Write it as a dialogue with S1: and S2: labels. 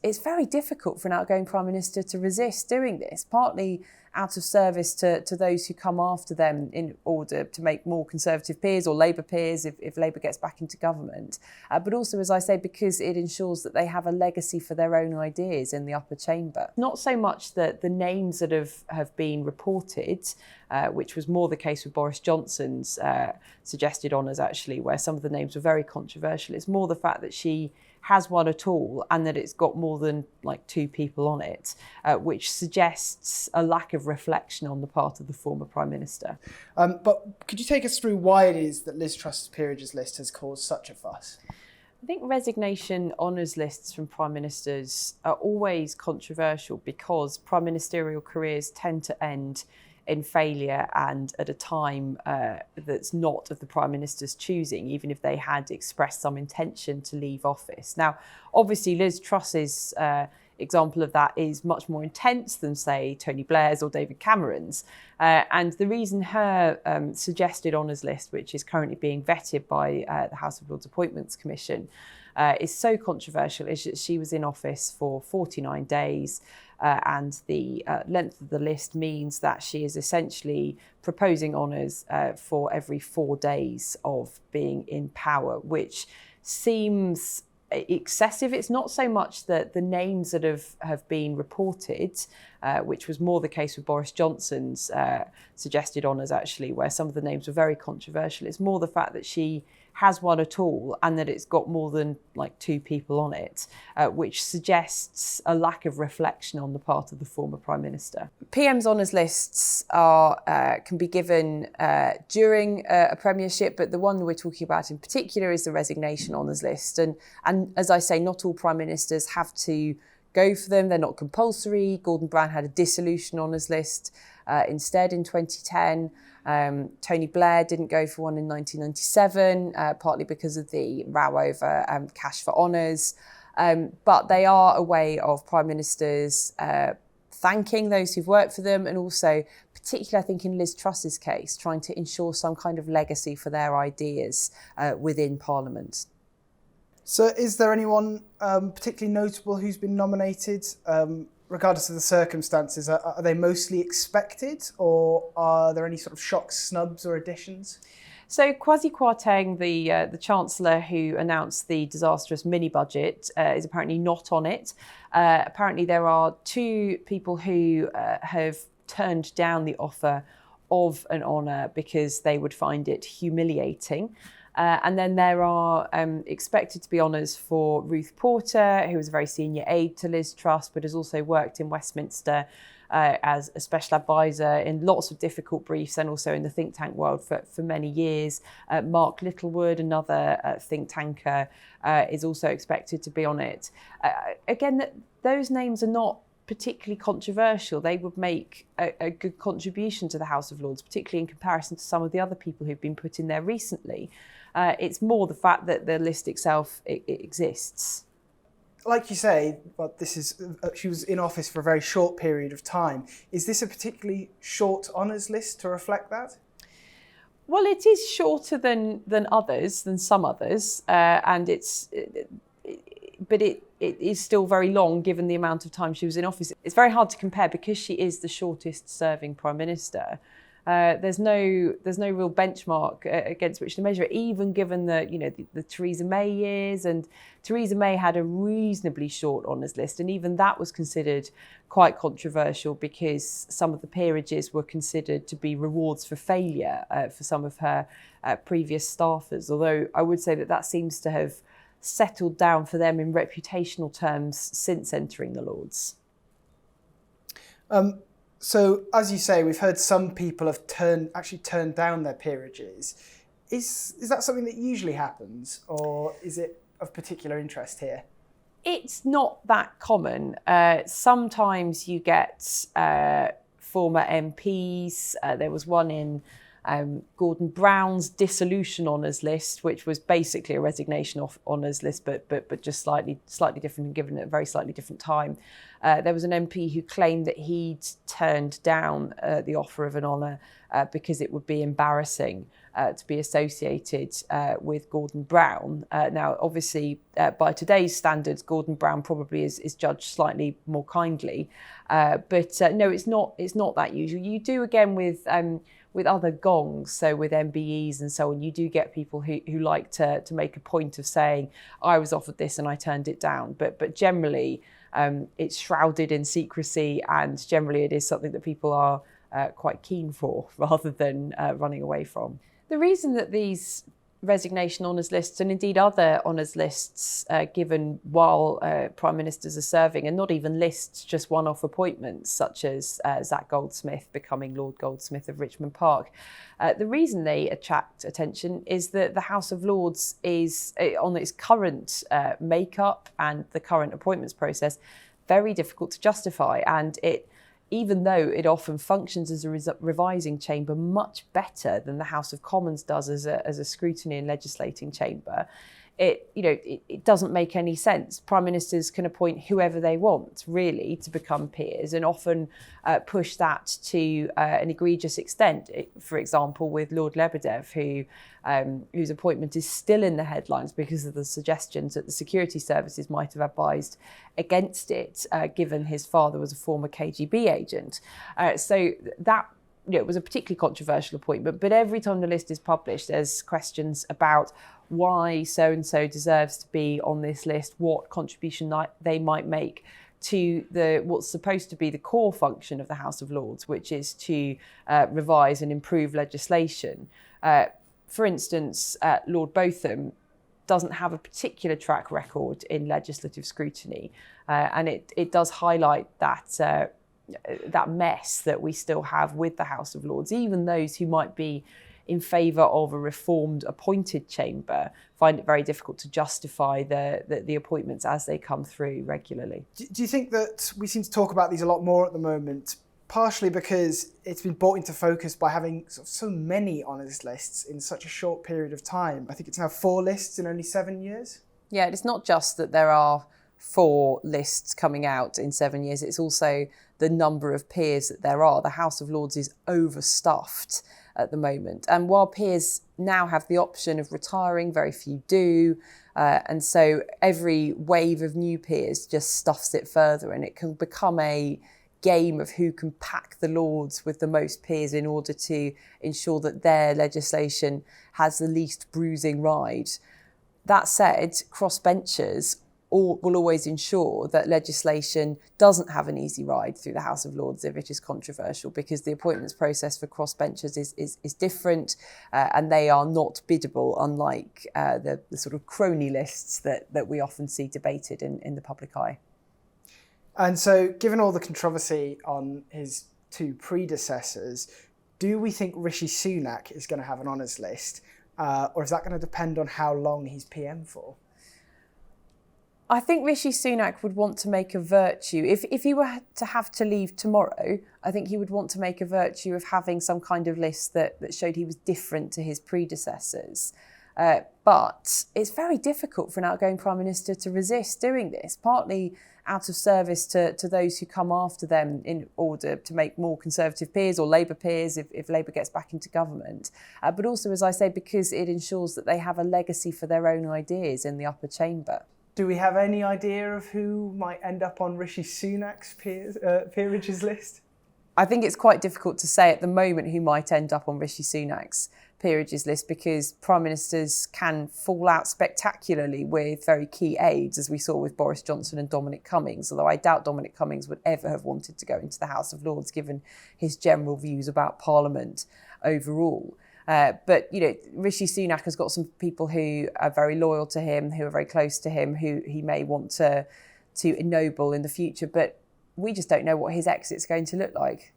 S1: it's very difficult for an outgoing Prime Minister to resist doing this, partly out of service to those who come after them in order to make more Conservative peers or Labour peers if Labour gets back into government. But also, as I say, because it ensures that they have a legacy for their own ideas in the upper chamber. Not so much that the names that have been reported, which was more the case with Boris Johnson's suggested honours, actually, where some of the names were very controversial. It's more the fact that she has one at all and that it's got more than like 2 people on it, which suggests a lack of reflection on the part of the former Prime Minister.
S2: But could you take us through why it is that Liz Truss's peerages list has caused such a fuss?
S1: I think resignation honours lists from Prime Ministers are always controversial because prime ministerial careers tend to end in failure and at a time that's not of the Prime Minister's choosing, even if they had expressed some intention to leave office. Now, obviously, Liz Truss's example of that is much more intense than, say, Tony Blair's or David Cameron's. And the reason her suggested honours list, which is currently being vetted by the House of Lords Appointments Commission, is so controversial is that she was in office for 49 days. And the length of the list means that she is essentially proposing honours for every 4 days of being in power, which seems excessive. It's not so much that the names that have been reported, which was more the case with Boris Johnson's suggested honours, actually, where some of the names were very controversial. It's more the fact that she has one at all and that it's got more than like 2 people on it, which suggests a lack of reflection on the part of the former Prime Minister. PM's honours lists can be given during a premiership, but the one we're talking about in particular is the resignation honours list. And as I say, not all Prime Ministers have to go for them. They're not compulsory. Gordon Brown had a dissolution honours list instead in 2010. Tony Blair didn't go for one in 1997, partly because of the row over cash for honours. But they are a way of Prime Ministers thanking those who've worked for them, and also, particularly I think in Liz Truss's case, trying to ensure some kind of legacy for their ideas within Parliament.
S2: So is there anyone particularly notable who's been nominated? Regardless of the circumstances, are they mostly expected, or are there any sort of shocks, snubs or additions?
S1: So Kwasi Kwarteng, the Chancellor who announced the disastrous mini-budget, is apparently not on it. Apparently there are 2 people who have turned down the offer of an honour because they would find it humiliating. And then there are expected to be honours for Ruth Porter, who was a very senior aide to Liz Truss, but has also worked in Westminster as a special advisor in lots of difficult briefs and also in the think tank world for many years. Mark Littlewood, another think tanker, is also expected to be on it. Again, those names are not particularly controversial. They would make a good contribution to the House of Lords, particularly in comparison to some of the other people who've been put in there recently. It's more the fact that the list itself it exists.
S2: Like you say, well, she was in office for a very short period of time. Is this a particularly short honours list to reflect that?
S1: Well, it is shorter than some others, and but it is still very long given the amount of time she was in office. It's very hard to compare because she is the shortest serving Prime Minister. There's no real benchmark against which to measure it, even given the Theresa May years. And Theresa May had a reasonably short honours list, and even that was considered quite controversial because some of the peerages were considered to be rewards for failure for some of her previous staffers. Although I would say that seems to have settled down for them in reputational terms since entering the Lords.
S2: So, as you say, we've heard some people have actually turned down their peerages. Is that something that usually happens, or is it of particular interest here?
S1: It's not that common. Sometimes you get former MPs. There was one in Gordon Brown's dissolution honours list, which was basically a resignation honours list, but just slightly different and given at a very slightly different time. There was an MP who claimed that he'd turned down the offer of an honour because it would be embarrassing to be associated with Gordon Brown. Now, obviously, by today's standards, Gordon Brown probably is judged slightly more kindly, but no, it's not that usual. You do again with other gongs, so with MBEs and so on, you do get people who like to make a point of saying, I was offered this and I turned it down. But generally, it's shrouded in secrecy, and generally it is something that people are quite keen for rather than running away from. The reason that these resignation honours lists, and indeed other honours lists given while prime ministers are serving, and not even lists, just one-off appointments such as Zac Goldsmith becoming Lord Goldsmith of Richmond Park. The reason they attract attention is that the House of Lords is, on its current makeup and the current appointments process, very difficult to justify, and even though it often functions as a revising chamber much better than the House of Commons does as a scrutiny and legislating chamber, it doesn't make any sense. Prime ministers can appoint whoever they want, really, to become peers, and often push that to an egregious extent. For example, with Lord Lebedev, whose appointment is still in the headlines because of the suggestions that the security services might have advised against it, given his father was a former KGB agent. So that it was a particularly controversial appointment, but every time the list is published, there's questions about why so-and-so deserves to be on this list, what contribution they might make to what's supposed to be the core function of the House of Lords, which is to revise and improve legislation. For instance, Lord Botham doesn't have a particular track record in legislative scrutiny, and it does highlight that mess that we still have with the House of Lords. Even those who might be in favour of a reformed appointed chamber find it very difficult to justify the appointments as they come through regularly.
S2: Do you think that we seem to talk about these a lot more at the moment, partially because it's been brought into focus by having so many honours lists in such a short period of time? I think it's now 4 lists in only 7 years.
S1: Yeah, it's not just that there are 4 lists coming out in 7 years, it's also the number of peers that there are. The House of Lords is overstuffed at the moment. And while peers now have the option of retiring, very few do. And so every wave of new peers just stuffs it further, and it can become a game of who can pack the Lords with the most peers in order to ensure that their legislation has the least bruising ride. That said, crossbenchers will always ensure that legislation doesn't have an easy ride through the House of Lords if it is controversial, because the appointments process for crossbenchers is different, and they are not biddable, unlike the sort of crony lists that we often see debated in the public eye.
S2: And so, given all the controversy on his 2 predecessors, do we think Rishi Sunak is going to have an honours list, or is that going to depend on how long he's PM for?
S1: I think Rishi Sunak would want to make a virtue, if he were to have to leave tomorrow, I think he would want to make a virtue of having some kind of list that showed he was different to his predecessors. But it's very difficult for an outgoing Prime Minister to resist doing this, partly out of service to those who come after them in order to make more Conservative peers or Labour peers if Labour gets back into government. But also, as I say, because it ensures that they have a legacy for their own ideas in the upper chamber.
S2: Do we have any idea of who might end up on Rishi Sunak's peerages list?
S1: I think it's quite difficult to say at the moment who might end up on Rishi Sunak's peerages list, because prime ministers can fall out spectacularly with very key aides, as we saw with Boris Johnson and Dominic Cummings, although I doubt Dominic Cummings would ever have wanted to go into the House of Lords given his general views about Parliament overall. But, Rishi Sunak has got some people who are very loyal to him, who are very close to him, who he may want to ennoble in the future. But we just don't know what his exit's going to look like.